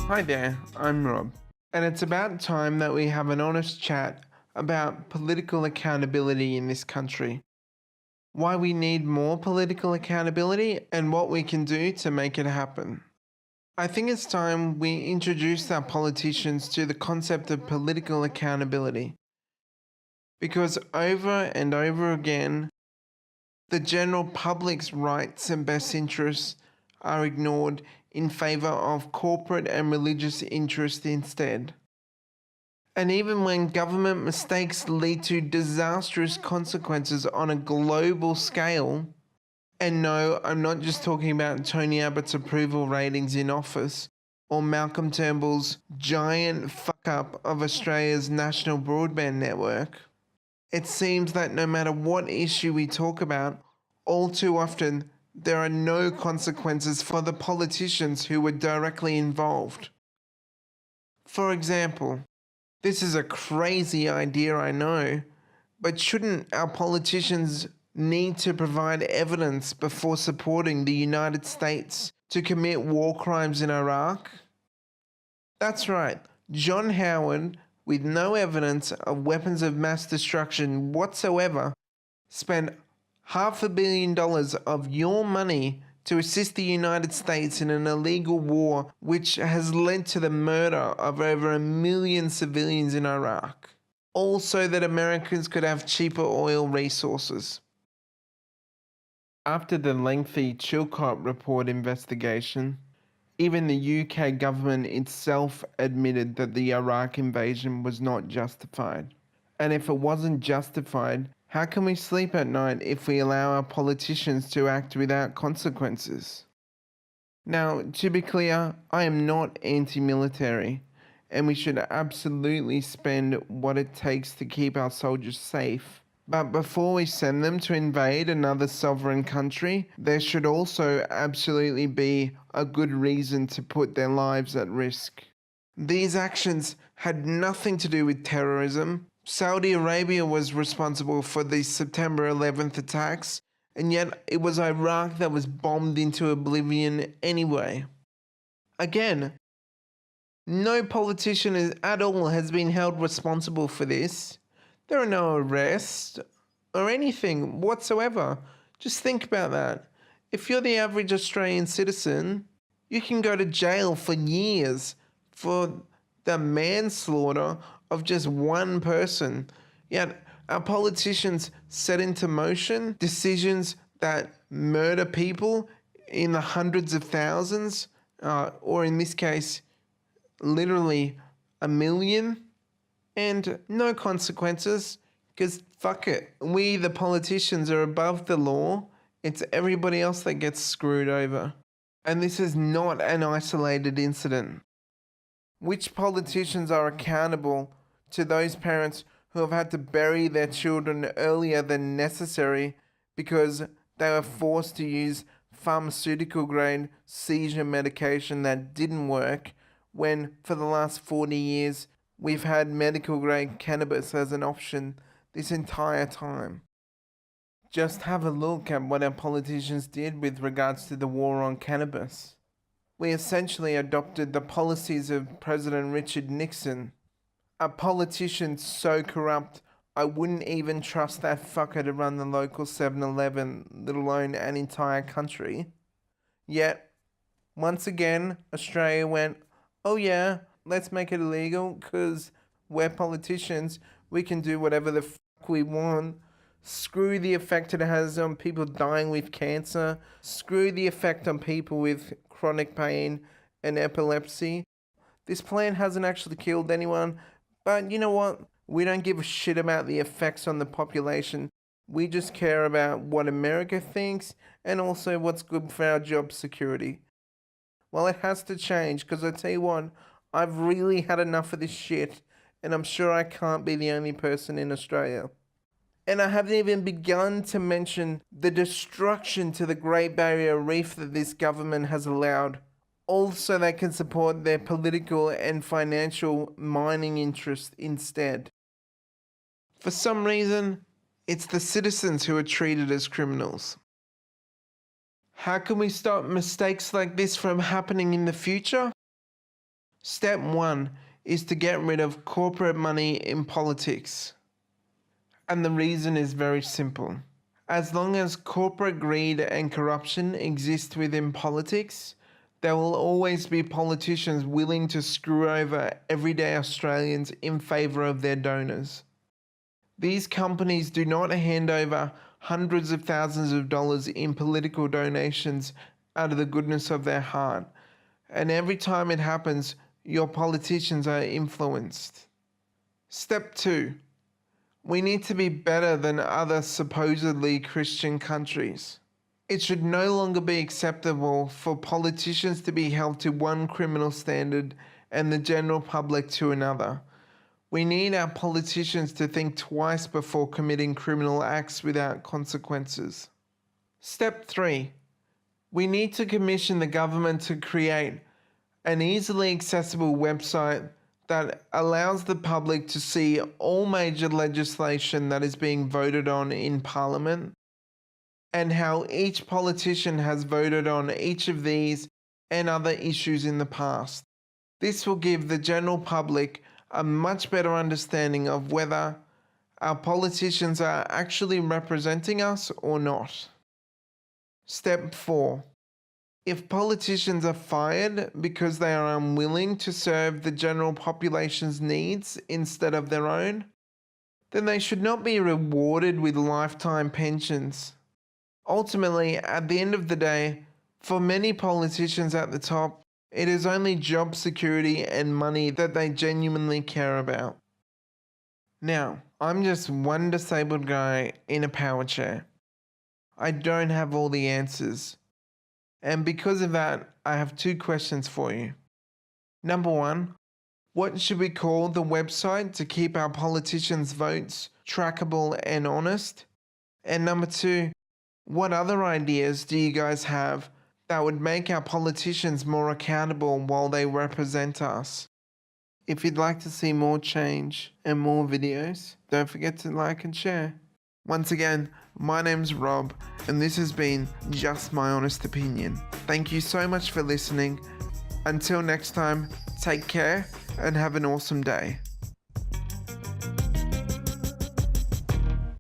Hi there, I'm Rob, and it's about time that we have an honest chat about political accountability in this country. Why we need more political accountability and what we can do to make it happen. I think it's time we introduce our politicians to the concept of political accountability. Because over and over again, the general public's rights and best interests are ignored in favour of corporate and religious interests instead. And even when government mistakes lead to disastrous consequences on a global scale, and no, I'm not just talking about Tony Abbott's approval ratings in office or Malcolm Turnbull's giant fuck up of Australia's national broadband network. It seems that no matter what issue we talk about, all too often there are no consequences for the politicians who were directly involved. For example, this is a crazy idea, I know, but shouldn't our politicians need to provide evidence before supporting the United States to commit war crimes in Iraq? That's right, John Howard, with no evidence of weapons of mass destruction whatsoever, spent $500 million of your money to assist the United States in an illegal war which has led to the murder of over 1 million civilians in Iraq, all so that Americans could have cheaper oil resources. After the lengthy Chilcot report investigation, even the UK government itself admitted that the Iraq invasion was not justified. And if it wasn't justified, how can we sleep at night if we allow our politicians to act without consequences? Now, to be clear, I am not anti-military, and we should absolutely spend what it takes to keep our soldiers safe. But before we send them to invade another sovereign country, there should also absolutely be a good reason to put their lives at risk. These actions had nothing to do with terrorism. Saudi Arabia was responsible for the September 11th attacks, and yet it was Iraq that was bombed into oblivion anyway. Again, no politician at all has been held responsible for this. There are no arrests or anything whatsoever. Just think about that. If you're the average Australian citizen, you can go to jail for years for the manslaughter of just one person. Yet our politicians set into motion decisions that murder people in the hundreds of thousands, or in this case, literally 1 million, and no consequences, because fuck it. We, the politicians, are above the law. It's everybody else that gets screwed over. And this is not an isolated incident. Which politicians are accountable to those parents who have had to bury their children earlier than necessary because they were forced to use pharmaceutical grade seizure medication that didn't work, when for the last 40 years we've had medical grade cannabis as an option this entire time? Just have a look at what our politicians did with regards to the war on cannabis. We essentially adopted the policies of President Richard Nixon. A politician so corrupt, I wouldn't even trust that fucker to run the local 7-Eleven, let alone an entire country. Yet, once again, Australia went, oh yeah, let's make it illegal, because we're politicians, we can do whatever the fuck we want. Screw the effect it has on people dying with cancer. Screw the effect on people with chronic pain and epilepsy. This plan hasn't actually killed anyone, but you know what? We don't give a shit about the effects on the population. We just care about what America thinks and also what's good for our job security. Well, it has to change, because I tell you what, I've really had enough of this shit, and I'm sure I can't be the only person in Australia. And I haven't even begun to mention the destruction to the Great Barrier Reef that this government has allowed, all so they can support their political and financial mining interests instead. For some reason, it's the citizens who are treated as criminals. How can we stop mistakes like this from happening in the future? Step 1 is to get rid of corporate money in politics. And the reason is very simple. As long as corporate greed and corruption exist within politics, there will always be politicians willing to screw over everyday Australians in favour of their donors. These companies do not hand over hundreds of thousands of dollars in political donations out of the goodness of their heart. And every time it happens, your politicians are influenced. Step 2. We need to be better than other supposedly Christian countries. It should no longer be acceptable for politicians to be held to one criminal standard and the general public to another. We need our politicians to think twice before committing criminal acts without consequences. Step 3. We need to commission the government to create an easily accessible website that allows the public to see all major legislation that is being voted on in Parliament and how each politician has voted on each of these and other issues in the past. This will give the general public a much better understanding of whether our politicians are actually representing us or not. Step 4. If politicians are fired because they are unwilling to serve the general population's needs instead of their own, then they should not be rewarded with lifetime pensions. Ultimately, at the end of the day, for many politicians at the top, it is only job security and money that they genuinely care about. Now, I'm just one disabled guy in a power chair. I don't have all the answers. And because of that, I have 2 questions for you. Number 1, what should we call the website to keep our politicians' votes trackable and honest? And number 2, what other ideas do you guys have that would make our politicians more accountable while they represent us? If you'd like to see more change and more videos, don't forget to like and share. Once again, my name's Rob, and this has been Just My Honest Opinion. Thank you so much for listening. Until next time, take care and have an awesome day.